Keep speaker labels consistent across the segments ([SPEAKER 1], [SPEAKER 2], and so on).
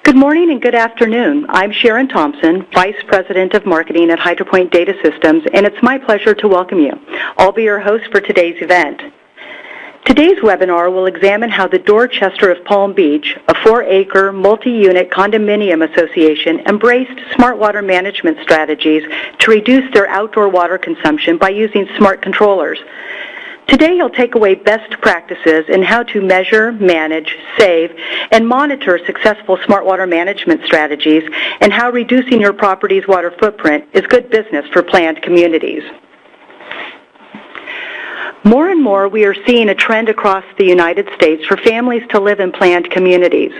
[SPEAKER 1] Good morning and good afternoon. I'm Sharon Thompson, Vice President of Marketing at HydroPoint Data Systems, and it's my pleasure to welcome you. I'll be your host for today's event. Today's webinar will examine how the Dorchester of Palm Beach, a 4-acre, multi-unit condominium association, embraced smart water management strategies to reduce their outdoor water consumption by using smart controllers. Today, you'll take away best practices in how to measure, manage, save, and monitor successful smart water management strategies and how reducing your property's water footprint is good business for planned communities. More and more, we are seeing a trend across the United States for families to live in planned communities.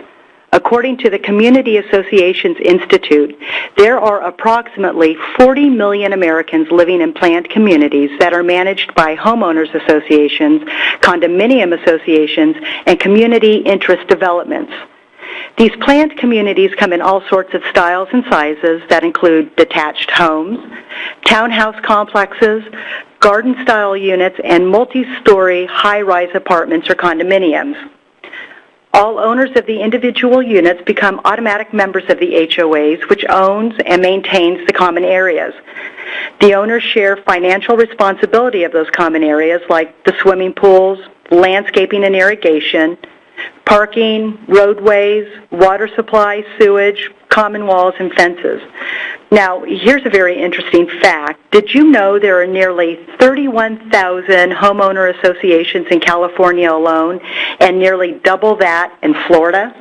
[SPEAKER 1] According to the Community Associations Institute, there are approximately 40 million Americans living in planned communities that are managed by homeowners associations, condominium associations, and community interest developments. These planned communities come in all sorts of styles and sizes that include detached homes, townhouse complexes, garden-style units, and multi-story high-rise apartments or condominiums. All owners of the individual units become automatic members of the HOAs, which owns and maintains the common areas. The owners share financial responsibility of those common areas like the swimming pools, landscaping and irrigation, parking, roadways, water supply, sewage, common walls, and fences. Now, here's a very interesting fact. Did you know there are nearly 31,000 homeowner associations in California alone and nearly double that in Florida?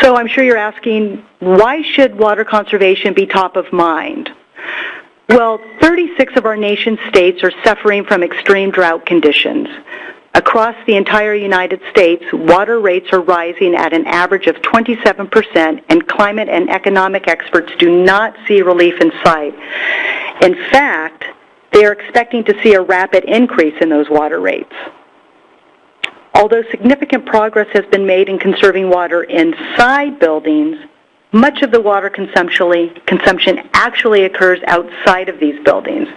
[SPEAKER 1] So I'm sure you're asking, why should water conservation be top of mind? Well, 36 of our nation's states are suffering from extreme drought conditions. Across the entire United States, water rates are rising at an average of 27%, and climate and economic experts do not see relief in sight. In fact, they are expecting to see a rapid increase in those water rates. Although significant progress has been made in conserving water inside buildings, much of the water consumption actually occurs outside of these buildings.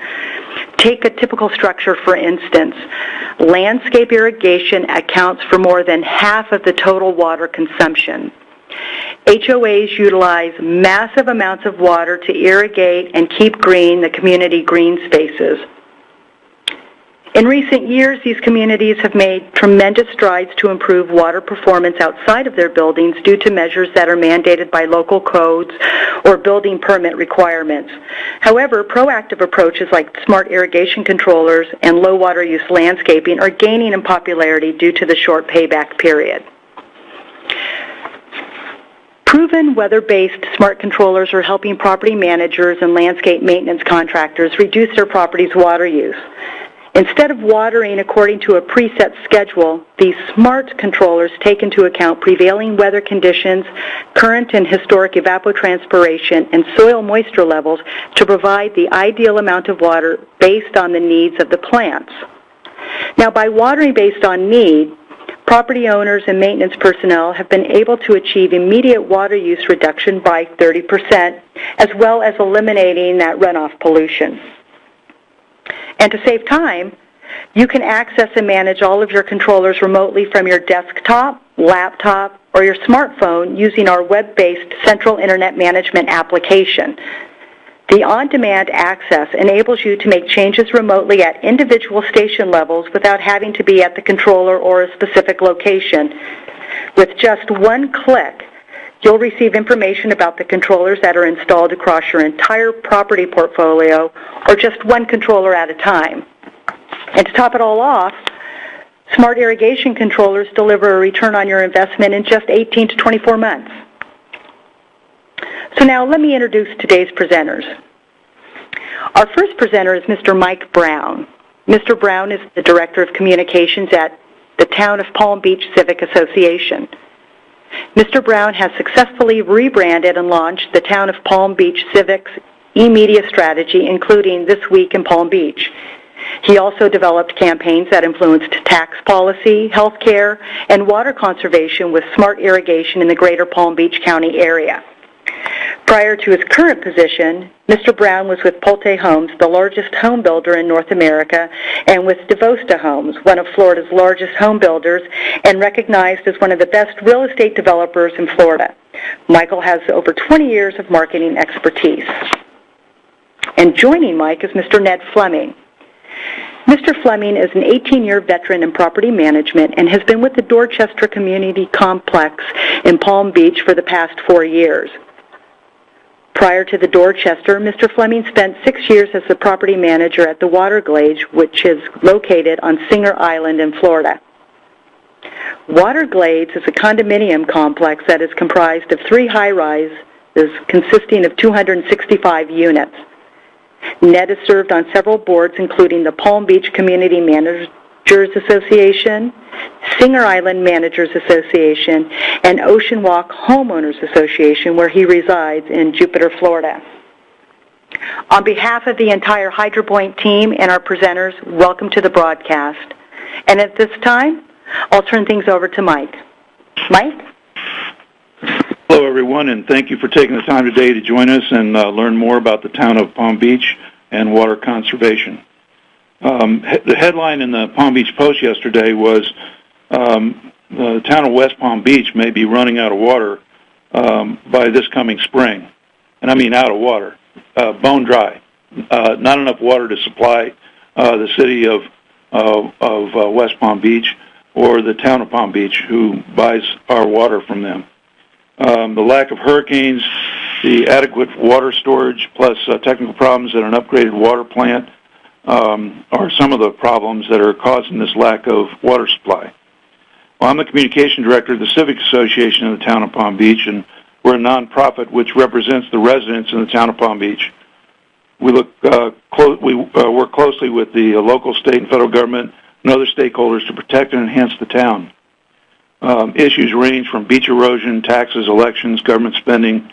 [SPEAKER 1] Take a typical structure, for instance. Landscape irrigation accounts for more than half of the total water consumption. HOAs utilize massive amounts of water to irrigate and keep green the community green spaces. In recent years, these communities have made tremendous strides to improve water performance outside of their buildings due to measures that are mandated by local codes or building permit requirements. However, proactive approaches like smart irrigation controllers and low water use landscaping are gaining in popularity due to the short payback period. Proven weather-based smart controllers are helping property managers and landscape maintenance contractors reduce their property's water use. Instead of watering according to a preset schedule, these smart controllers take into account prevailing weather conditions, current and historic evapotranspiration, and soil moisture levels to provide the ideal amount of water based on the needs of the plants. Now, by watering based on need, property owners and maintenance personnel have been able to achieve immediate water use reduction by 30%, as well as eliminating that runoff pollution. And to save time, you can access and manage all of your controllers remotely from your desktop, laptop, or your smartphone using our web-based Central Internet Management application. The on-demand access enables you to make changes remotely at individual station levels without having to be at the controller or a specific location. With just one click, you'll receive information about the controllers that are installed across your entire property portfolio, or just one controller at a time. And to top it all off, smart irrigation controllers deliver a return on your investment in just 18 to 24 months. So now let me introduce today's presenters. Our first presenter is Mr. Mike Brown. Mr. Brown is the Director of Communications at the Town of Palm Beach Civic Association. Mr. Brown has successfully rebranded and launched the Town of Palm Beach Civic's e-media strategy, including This Week in Palm Beach. He also developed campaigns that influenced tax policy, health care, and water conservation with smart irrigation in the greater Palm Beach County area. Prior to his current position, Mr. Brown was with Pulte Homes, the largest home builder in North America, and with Devosta Homes, one of Florida's largest home builders, and recognized as one of the best real estate developers in Florida. Michael has over 20 years of marketing expertise. And joining Mike is Mr. Ned Fleming. Mr. Fleming is an 18-year veteran in property management and has been with the Dorchester Community Complex in Palm Beach for the past 4 years. Prior to the Dorchester, Mr. Fleming spent 6 years as the property manager at the Waterglades, which is located on Singer Island in Florida. Waterglades is a condominium complex that is comprised of 3 high-rises consisting of 265 units. Ned has served on several boards, including the Palm Beach Community Managers Association, Singer Island Managers Association, and Ocean Walk Homeowners Association, where he resides in Jupiter, Florida. On behalf of the entire HydroPoint team and our presenters, welcome to the broadcast. And at this time, I'll turn things over to Mike. Mike?
[SPEAKER 2] Hello, everyone, and thank you for taking the time today to join us and learn more about the town of Palm Beach and water conservation. The headline in the Palm Beach Post yesterday was the town of West Palm Beach may be running out of water by this coming spring. And I mean out of water, bone dry. Not enough water to supply the city of West Palm Beach or the town of Palm Beach, who buys our water from them. The lack of hurricanes, the adequate water storage, plus technical problems at an upgraded water plant are some of the problems that are causing this lack of water supply. Well, I'm the communication director of the Civic Association of the town of Palm Beach, and we're a nonprofit which represents the residents in the town of Palm Beach. We work closely with the local, state, and federal government and other stakeholders to protect and enhance the town. Issues range from beach erosion, taxes, elections, government spending,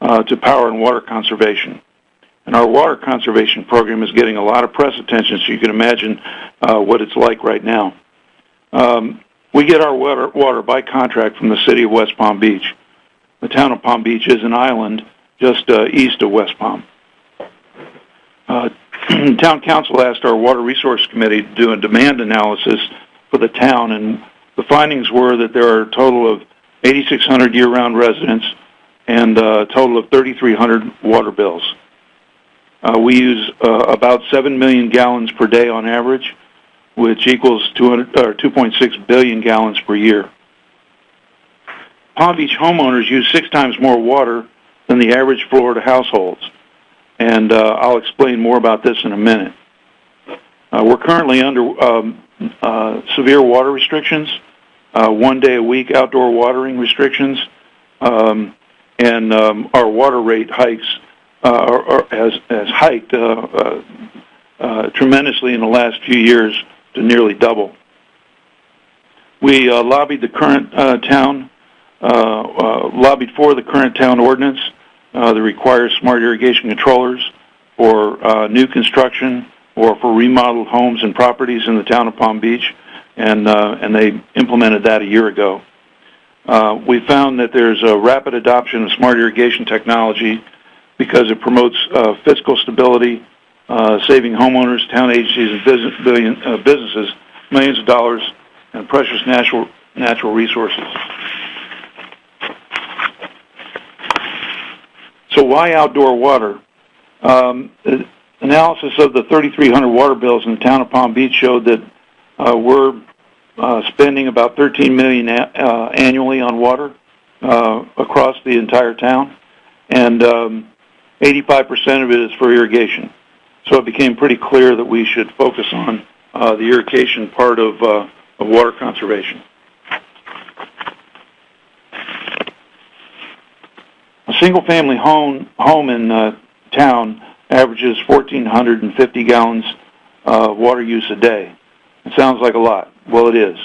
[SPEAKER 2] to power and water conservation. And our water conservation program is getting a lot of press attention, so you can imagine what it's like right now. We get our water by contract from the city of West Palm Beach. The town of Palm Beach is an island just east of West Palm. Town council asked our Water Resource Committee to do a demand analysis for the town, and the findings were that there are a total of 8,600 year-round residents and a total of 3,300 water bills. We use about 7 million gallons per day on average, which equals 2.6 billion gallons per year. Palm Beach homeowners use 6 times more water than the average Florida households, and I'll explain more about this in a minute. We're currently under severe water restrictions, 1 day a week outdoor watering restrictions, and our water rate hikes has hiked tremendously in the last few years to nearly double. We lobbied the current lobbied for the current town ordinance that requires smart irrigation controllers for new construction or for remodeled homes and properties in the town of Palm Beach, and they implemented that a year ago. We found that there's a rapid adoption of smart irrigation technology because it promotes fiscal stability, saving homeowners, town agencies, and businesses millions of dollars and precious natural resources. So why outdoor water? Analysis of the 3,300 water bills in the town of Palm Beach showed that we're spending about $13 million annually on water across the entire town, and 85% of it is for irrigation. So it became pretty clear that we should focus on the irrigation part of water conservation. A single-family home in town averages 1,450 gallons of water use a day. It sounds like a lot. Well, it is.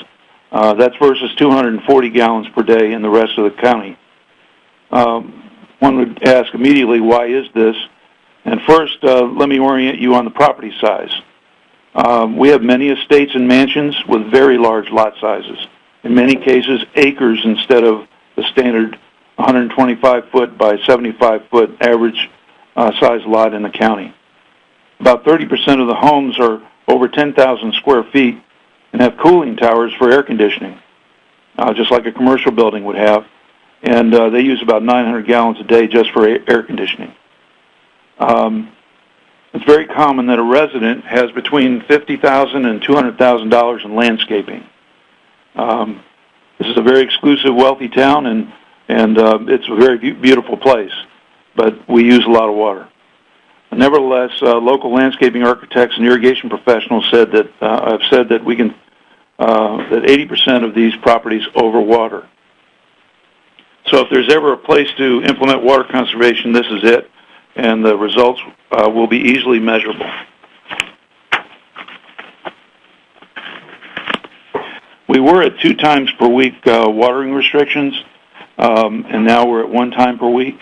[SPEAKER 2] That's versus 240 gallons per day in the rest of the county. One would ask immediately, why is this? And first, let me orient you on the property size. We have many estates and mansions with very large lot sizes. In many cases, acres instead of the standard 125-foot by 75-foot average size lot in the county. About 30% of the homes are over 10,000 square feet and have cooling towers for air conditioning, just like a commercial building would have. And they use about 900 gallons a day just for air conditioning. It's very common that a resident has between $50,000 and $200,000 in landscaping. This is a very exclusive, wealthy town, and it's a very beautiful place, but we use a lot of water. Nevertheless, local landscaping architects and irrigation professionals have said that we can that 80% of these properties overwater. So if there's ever a place to implement water conservation, this is it, and the results will be easily measurable. We were at 2 times per week watering restrictions, and now we're at 1 time per week.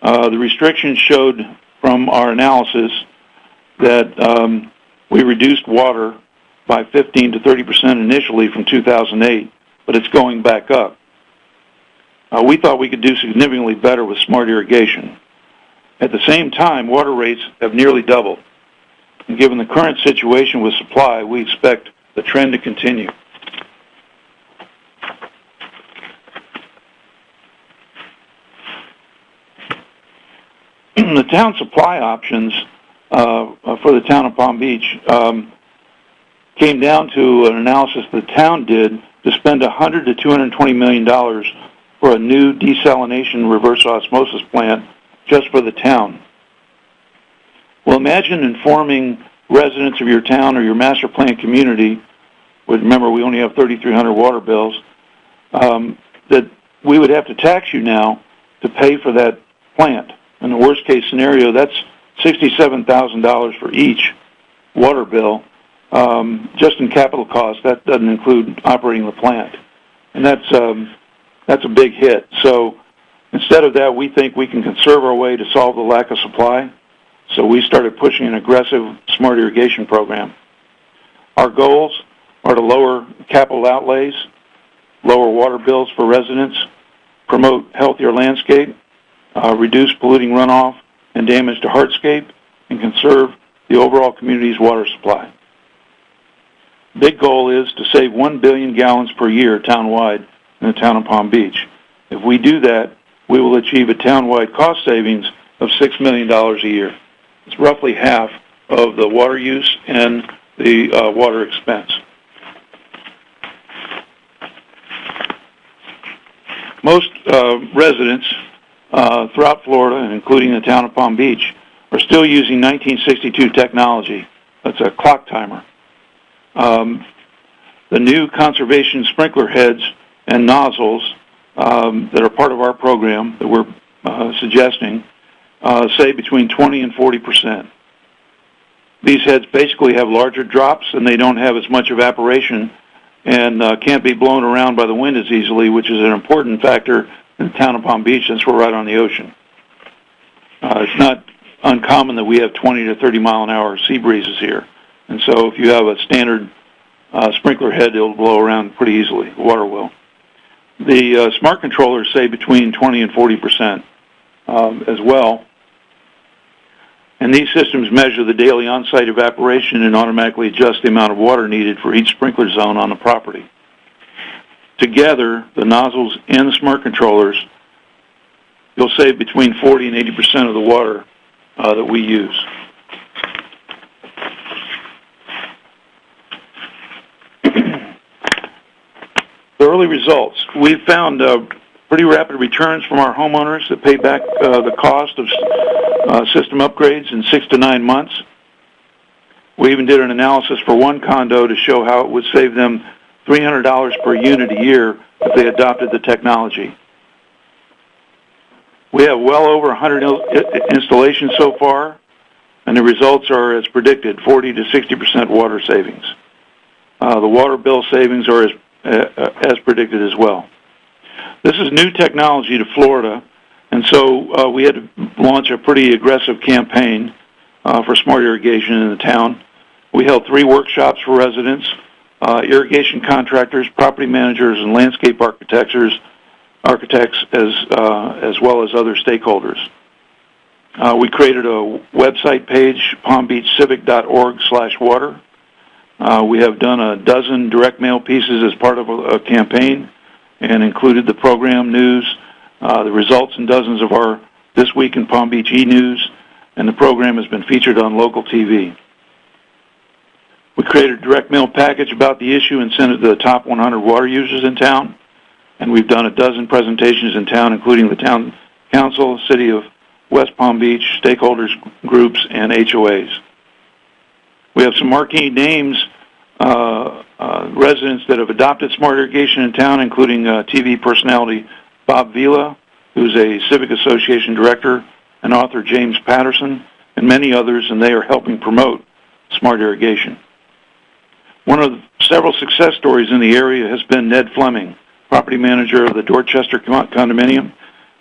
[SPEAKER 2] The restrictions showed from our analysis that we reduced water by 15 to 30% initially from 2008, but it's going back up. We thought we could do significantly better with smart irrigation. At the same time, water rates have nearly doubled. And given the current situation with supply, we expect the trend to continue. The town supply options for the town of Palm Beach came down to an analysis the town did to spend $100 to $220 million for a new desalination reverse osmosis plant just for the town. Well, imagine informing residents of your town or your master plan community, remember we only have 3,300 water bills, that we would have to tax you now to pay for that plant. In the worst case scenario, that's $67,000 for each water bill, just in capital costs. That doesn't include operating the plant. And that's a big hit. So instead of that, we think we can conserve our way to solve the lack of supply. So we started pushing an aggressive smart irrigation program. Our goals are to lower capital outlays, lower water bills for residents, promote healthier landscape, reduce polluting runoff and damage to hardscape, and conserve the overall community's water supply. Big goal is to save 1 billion gallons per year townwide in the town of Palm Beach. If we do that, we will achieve a townwide cost savings of $6 million a year. It's roughly half of the water use and the water expense. Most residents throughout Florida, including the town of Palm Beach, are still using 1962 technology. That's a clock timer. The new conservation sprinkler heads and nozzles that are part of our program that we're suggesting save between 20 and 40%. These heads basically have larger drops and they don't have as much evaporation and can't be blown around by the wind as easily, which is an important factor in the town of Palm Beach since we're right on the ocean. It's not uncommon that we have 20 to 30 mile an hour sea breezes here. And so if you have a standard sprinkler head, it'll blow around pretty easily. The water will. The smart controllers say between 20 and 40% as well. And these systems measure the daily on-site evaporation and automatically adjust the amount of water needed for each sprinkler zone on the property. Together, the nozzles and the smart controllers, you'll save between 40 and 80% of the water that we use. The early results. We've found pretty rapid returns from our homeowners that pay back the cost of system upgrades in 6 to 9 months. We even did an analysis for one condo to show how it would save them $300 per unit a year if they adopted the technology. We have well over 100 installations so far, and the results are as predicted, 40 to 60% water savings. The water bill savings are as predicted as well. This is new technology to Florida, and so we had to launch a pretty aggressive campaign for smart irrigation in the town. We held 3 workshops for residents, irrigation contractors, property managers, and landscape architects architects, as well as other stakeholders. We created a website page, palmbeachcivic.org/water. We have done a dozen direct mail pieces as part of a campaign and included the program news, the results in dozens of our This Week in Palm Beach e-news, and the program has been featured on local TV. We created a direct mail package about the issue and sent it to the top 100 water users in town, and we've done a dozen presentations in town, including the town council, city of West Palm Beach, stakeholders groups, and HOAs. We have some marquee names, residents that have adopted smart irrigation in town, including TV personality Bob Vila, who's a Civic Association director, and author James Patterson, and many others, and they are helping promote smart irrigation. One of several success stories in the area has been Ned Fleming, property manager of the Dorchester condominium.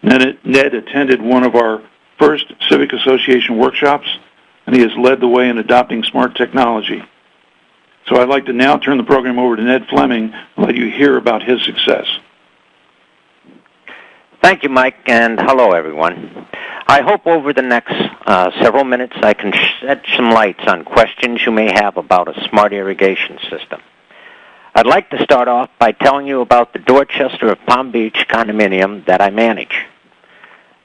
[SPEAKER 2] Ned attended one of our first Civic Association workshops, and he has led the way in adopting smart technology. So I'd like to now turn the program over to Ned Fleming and let you hear about his success.
[SPEAKER 3] Thank you, Mike, and hello, everyone. I hope over the next several minutes I can shed some lights on questions you may have about a smart irrigation system. I'd like to start off by telling you about the Dorchester of Palm Beach condominium that I manage.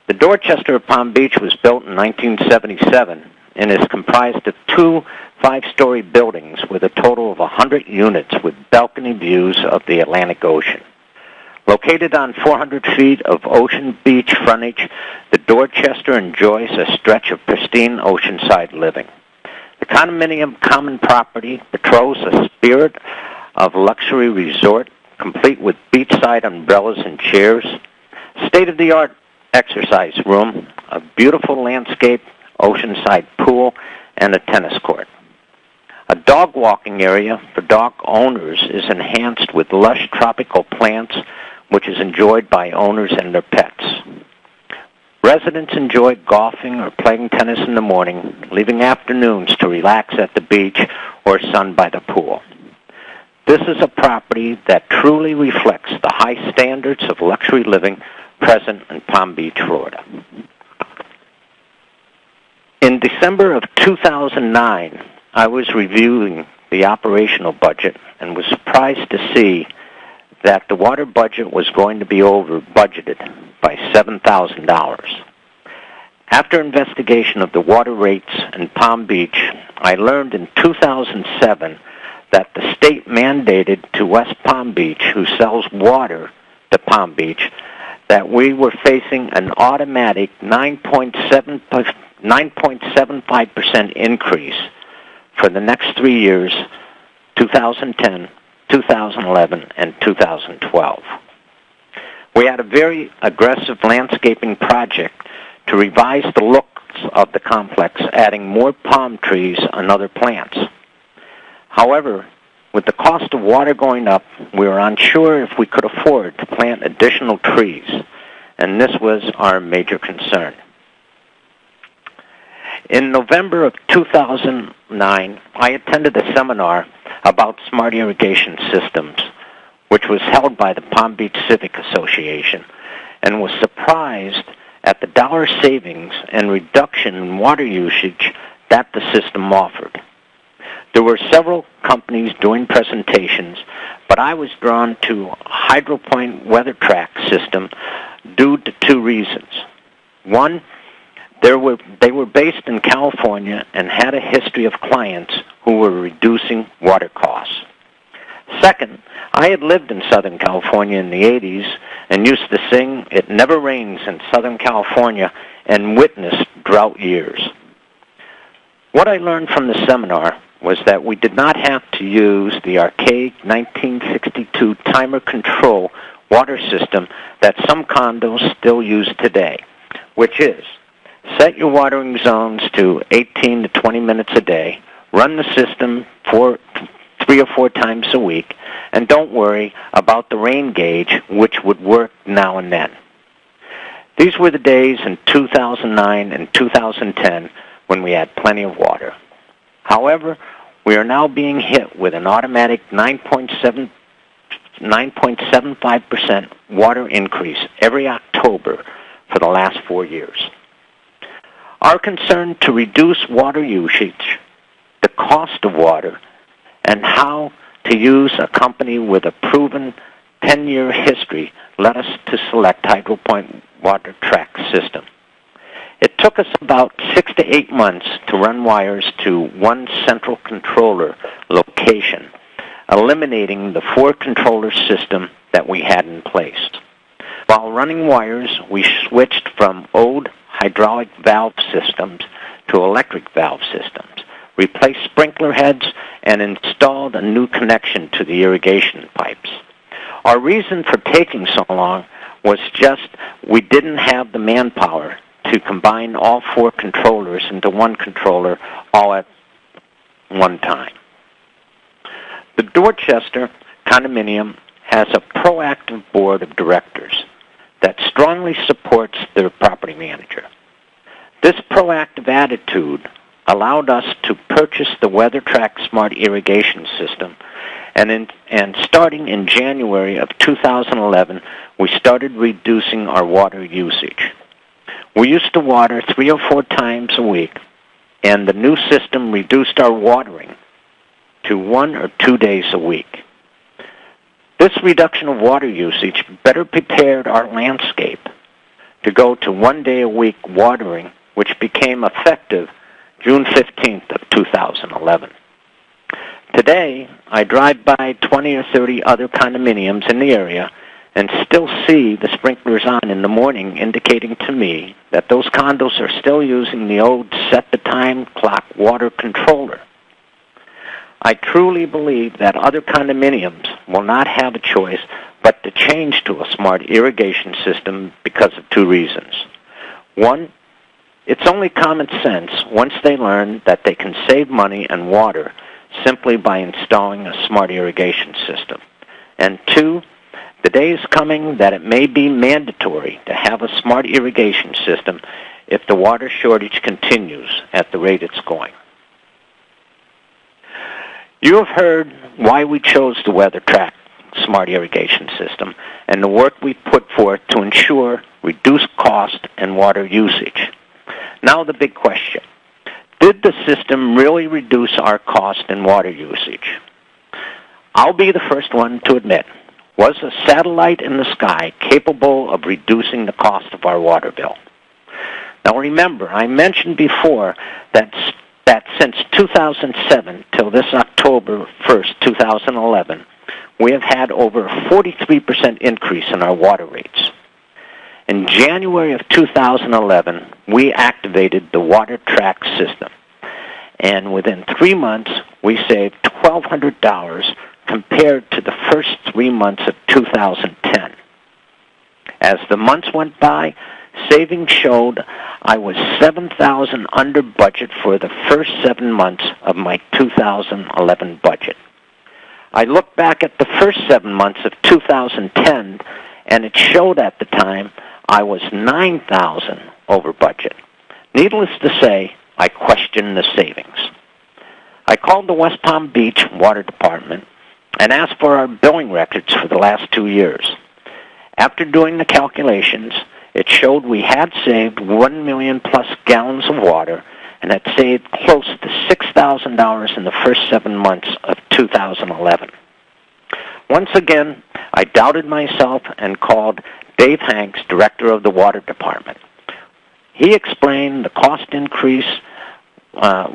[SPEAKER 3] The Dorchester of Palm Beach was built in 1977 and is comprised of two 5-story buildings with a total of 100 units with balcony views of the Atlantic Ocean. Located on 400 feet of ocean beach frontage, the Dorchester enjoys a stretch of pristine oceanside living. The condominium common property betroths a spirit of luxury resort, complete with beachside umbrellas and chairs, state-of-the-art exercise room, a beautiful landscape, oceanside pool, and a tennis court. A dog walking area for dog owners is enhanced with lush tropical plants, which is enjoyed by owners and their pets. Residents enjoy golfing or playing tennis in the morning, leaving afternoons to relax at the beach or sun by the pool. This is a property that truly reflects the high standards of luxury living present in Palm Beach, Florida. In December of 2009, I was reviewing the operational budget and was surprised to see that the water budget was going to be over budgeted by $7,000. After investigation of the water rates in Palm Beach, I learned in 2007 that the state mandated to West Palm Beach, who sells water to Palm Beach, that we were facing an automatic 9.75% increase for the next 3 years, 2010, 2011, and 2012. We had a very aggressive landscaping project to revise the looks of the complex, adding more palm trees and other plants. However, with the cost of water going up, we were unsure if we could afford to plant additional trees, and this was our major concern. In November of 2009, I attended a seminar about smart irrigation systems, which was held by the Palm Beach Civic Association, and was surprised at the dollar savings and reduction in water usage that the system offered. There were several companies doing presentations, but I was drawn to HydroPoint WeatherTRAK system due to two reasons. One, they were based in California and had a history of clients who were reducing water costs. Second, I had lived in Southern California in the 80s and used to sing "It Never Rains in Southern California" and witnessed drought years. What I learned from the seminar was that we did not have to use the archaic 1962 timer control water system that some condos still use today, which is set your watering zones to 18 to 20 minutes a day, run the system 3 or 4 times a week, and don't worry about the rain gauge, which would work now and then. These were the days in 2009 and 2010 when we had plenty of water. However, we are now being hit with an automatic 9.75% 9.75% water increase every October for the last 4 years. Our concern to reduce water usage, the cost of water, and how to use a company with a proven 10-year history led us to select Hydro Point WeatherTRAK system. It took us about 6 to 8 months to run wires to one central controller location, eliminating the 4-controller system that we had in place. While running wires, we switched from old hydraulic valve systems to electric valve systems, replaced sprinkler heads, and installed a new connection to the irrigation pipes. Our reason for taking so long was just we didn't have the manpower to combine all 4 controllers into one controller all at one time. The Dorchester condominium has a proactive board of directors that strongly supports their property manager. This proactive attitude allowed us to purchase the WeatherTRAK Smart Irrigation System, and starting in January of 2011, we started reducing our water usage. We used to water 3 or 4 times a week, and the new system reduced our watering to 1 or 2 days a week. This reduction of water usage better prepared our landscape to go to 1 day a week watering, which became effective June 15th of 2011. Today, I drive by 20 or 30 other condominiums in the area and still see the sprinklers on in the morning, indicating to me that those condos are still using the old set-the-time clock water controller. I truly believe that other condominiums will not have a choice but to change to a smart irrigation system because of 2 reasons. One, it's only common sense once they learn that they can save money and water simply by installing a smart irrigation system. And 2, the day is coming that it may be mandatory to have a smart irrigation system if the water shortage continues at the rate it's going. You have heard why we chose the WeatherTRAK Smart Irrigation System and the work we put forth to ensure reduced cost and water usage. Now the big question. Did the system really reduce our cost and water usage? I'll be the first one to admit, was a satellite in the sky capable of reducing the cost of our water bill? Now remember, I mentioned before that since 2007 till this October 1st, 2011, we have had over a 43% increase in our water rates. In January of 2011, we activated the WeatherTRAK system, and within 3 months, we saved $1,200 compared to the first 3 months of 2010. As the months went by, savings showed I was $7,000 under budget for the first 7 months of my 2011 budget. I look back at the first 7 months of 2010, and it showed at the time I was $9,000 over budget. Needless to say, I questioned the savings. I called the West Palm Beach Water Department and asked for our billing records for the last 2 years. After doing the calculations, it showed we had saved 1 million plus gallons of water and had saved close to $6,000 in the first 7 months of 2011. Once again, I doubted myself and called Dave Hanks, director of the water department. He explained the cost increase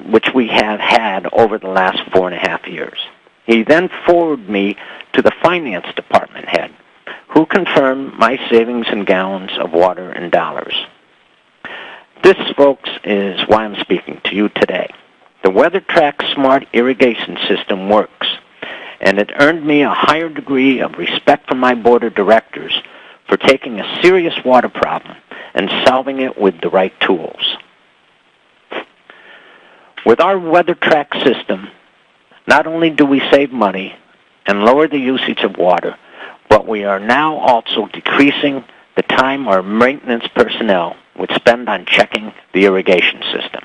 [SPEAKER 3] which we have had over the last 4.5 years. He then forwarded me to the finance department head, who confirmed my savings in gallons of water and dollars. This, folks, is why I'm speaking to you today. The WeatherTRAK Smart Irrigation System works, and it earned me a higher degree of respect from my board of directors for taking a serious water problem and solving it with the right tools. With our WeatherTRAK system, not only do we save money and lower the usage of water, but we are now also decreasing the time our maintenance personnel would spend on checking the irrigation system.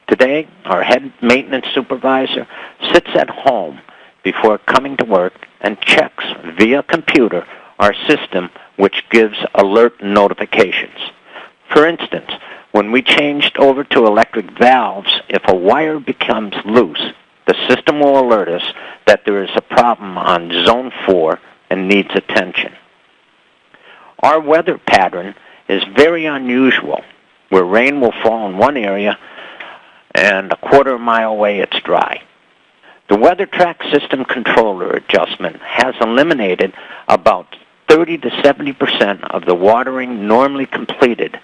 [SPEAKER 3] Today, our head maintenance supervisor sits at home before coming to work and checks via computer our system, which gives alert notifications. For instance, when we changed over to electric valves, if a wire becomes loose, the system will alert us that there is a problem on Zone 4 and needs attention. Our weather pattern is very unusual, where rain will fall in one area and a quarter mile away it's dry. The WeatherTRAK system controller adjustment has eliminated about 30 to 70% of the watering normally completed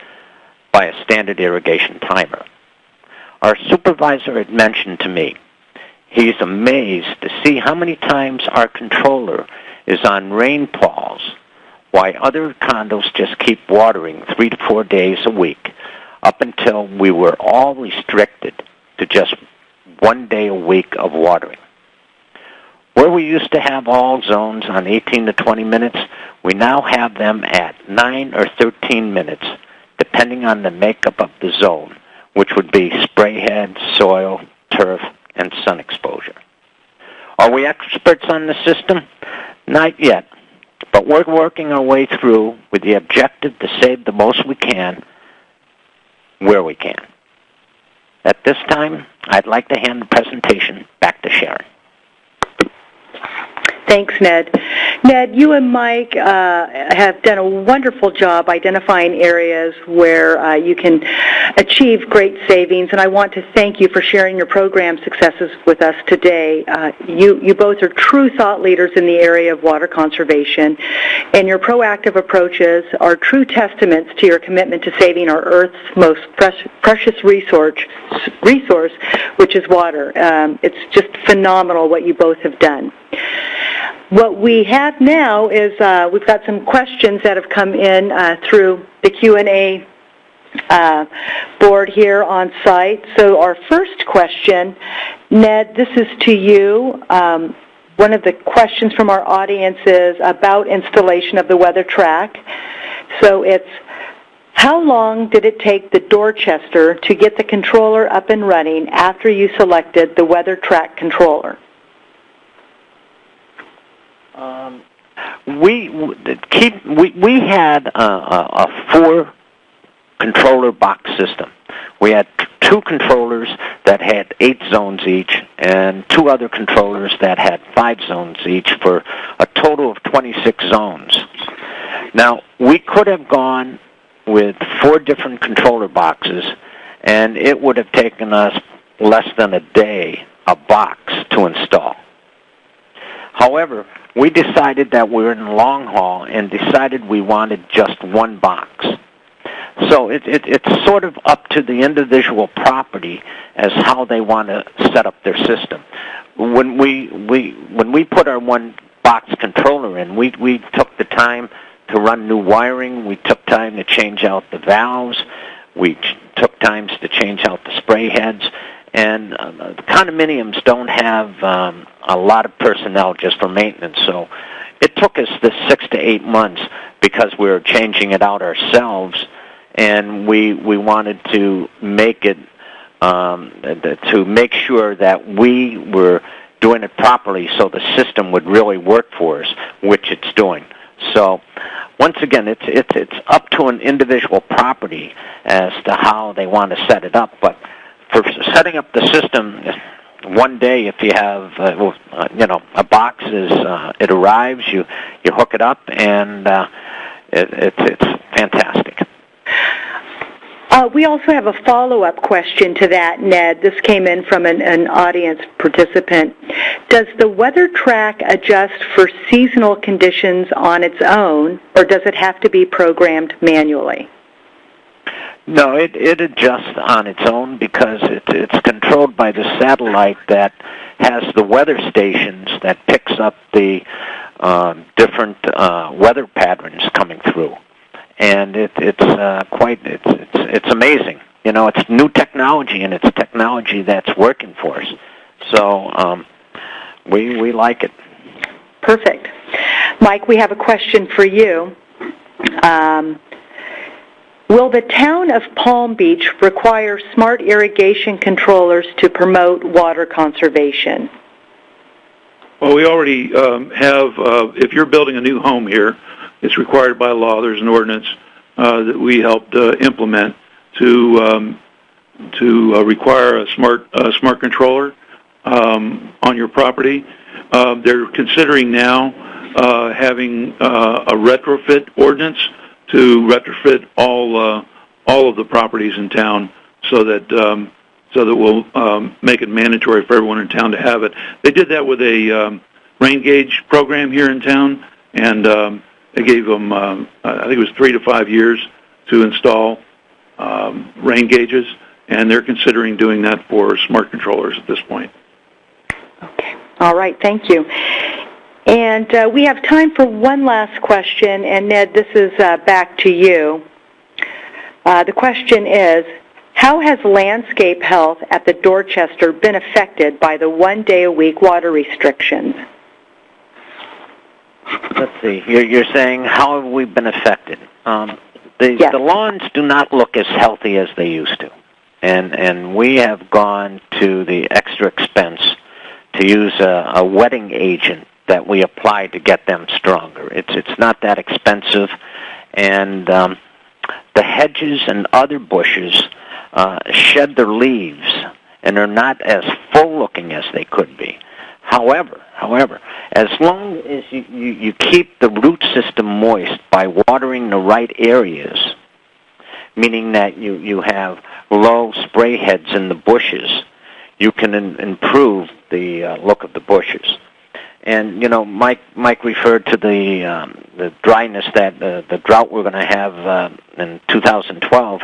[SPEAKER 3] by a standard irrigation timer. Our supervisor had mentioned to me he's amazed to see how many times our controller is on rainfalls, while other condos just keep watering 3 to 4 days a week, up until we were all restricted to just 1 day a week of watering. Where we used to have all zones on 18 to 20 minutes, we now have them at 9 or 13 minutes, depending on the makeup of the zone, which would be spray head, soil, turf, and sun exposure. Are we experts on the system? Not yet, but we're working our way through with the objective to save the most we can where we can. At this time, I'd like to hand the presentation back to Sharon.
[SPEAKER 1] Thanks, Ned. Ned, you and Mike have done a wonderful job identifying areas where you can achieve great savings, and I want to thank you for sharing your program successes with us today. You both are true thought leaders in the area of water conservation, and your proactive approaches are true testaments to your commitment to saving our Earth's most precious resource, which is water. It's just phenomenal what you both have done. What we have now is we've got some questions that have come in through the Q&A board here on site. So our first question, Ned, this is to you. One of the questions from our audience is about installation of the WeatherTRAK. So it's, how long did it take the Dorchester to get the controller up and running after you selected the WeatherTRAK controller?
[SPEAKER 3] We had a 4-controller box system. We had 2 controllers that had 8 zones each, and 2 other controllers that had 5 zones each, for a total of 26 zones. Now, we could have gone with 4 different controller boxes, and it would have taken us less than a day a box to install. However, we decided that we were in the long haul and decided we wanted just 1 box. So it's sort of up to the individual property as how they want to set up their system. When we put our 1 box controller in, we took the time to run new wiring. We took time to change out the valves. We took times to change out the spray heads. And the condominiums don't have a lot of personnel just for maintenance, so it took us the 6 to 8 months because we were changing it out ourselves, and we wanted to make it to make sure that we were doing it properly, so the system would really work for us, which it's doing. So once again, it's up to an individual property as to how they want to set it up, but for setting up the system, 1 day, if you have, a box it arrives, you hook it up, and it's fantastic.
[SPEAKER 1] We also have a follow-up question to that, Ned. This came in from an audience participant. Does the WeatherTRAK adjust for seasonal conditions on its own, or does it have to be programmed manually?
[SPEAKER 3] No, it adjusts on its own because it's controlled by the satellite that has the weather stations that picks up the different weather patterns coming through, and it's amazing. You know, it's new technology, and it's technology that's working for us. So we like it.
[SPEAKER 1] Perfect, Mike. We have a question for you. Will the town of Palm Beach require smart irrigation controllers to promote water conservation?
[SPEAKER 2] Well, we already have, if you're building a new home here, it's required by law. There's an ordinance that we helped implement to require a smart controller on your property. They're considering now having a retrofit ordinance to retrofit all of the properties in town, so that we'll make it mandatory for everyone in town to have it. They did that with a rain gauge program here in town, and they gave them, I think it was 3 to 5 years to install rain gauges, and they're considering doing that for smart controllers at this point.
[SPEAKER 1] Okay. All right. Thank you. And we have time for one last question, and Ned, this is back to you. The question is, how has landscape health at the Dorchester been affected by the 1-day-a-week water restrictions?
[SPEAKER 3] Let's see. You're saying, how have we been affected?
[SPEAKER 1] Yes.
[SPEAKER 3] The lawns do not look as healthy as they used to. And we have gone to the extra expense to use a wetting agent that we apply to get them stronger. It's not that expensive. And the hedges and other bushes shed their leaves and are not as full-looking as they could be. However, as long as you keep the root system moist by watering the right areas, meaning that you have low spray heads in the bushes, you can improve the look of the bushes. And Mike referred to the dryness, that the drought we're going to have in 2012.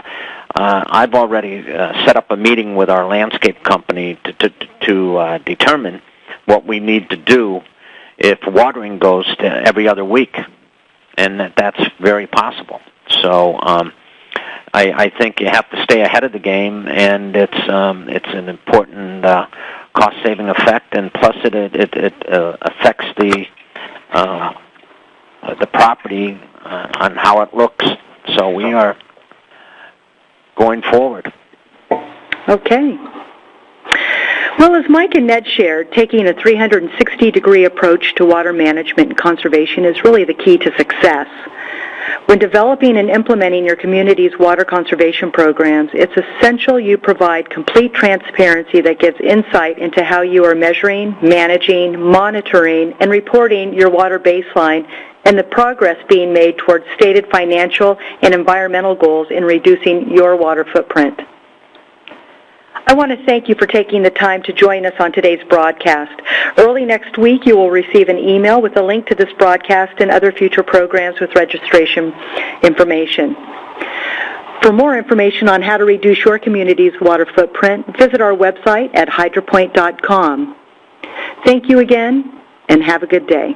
[SPEAKER 3] I've already set up a meeting with our landscape company to determine what we need to do if watering goes to every other week, and that's very possible. So I think you have to stay ahead of the game, and it's an important cost-saving effect, and plus it affects the property on how it looks. So we are going forward.
[SPEAKER 1] Okay. Well, as Mike and Ned shared, taking a 360-degree approach to water management and conservation is really the key to success. When developing and implementing your community's water conservation programs, it's essential you provide complete transparency that gives insight into how you are measuring, managing, monitoring, and reporting your water baseline and the progress being made towards stated financial and environmental goals in reducing your water footprint. I want to thank you for taking the time to join us on today's broadcast. Early next week, you will receive an email with a link to this broadcast and other future programs with registration information. For more information on how to reduce your community's water footprint, visit our website at hydropoint.com. Thank you again, and have a good day.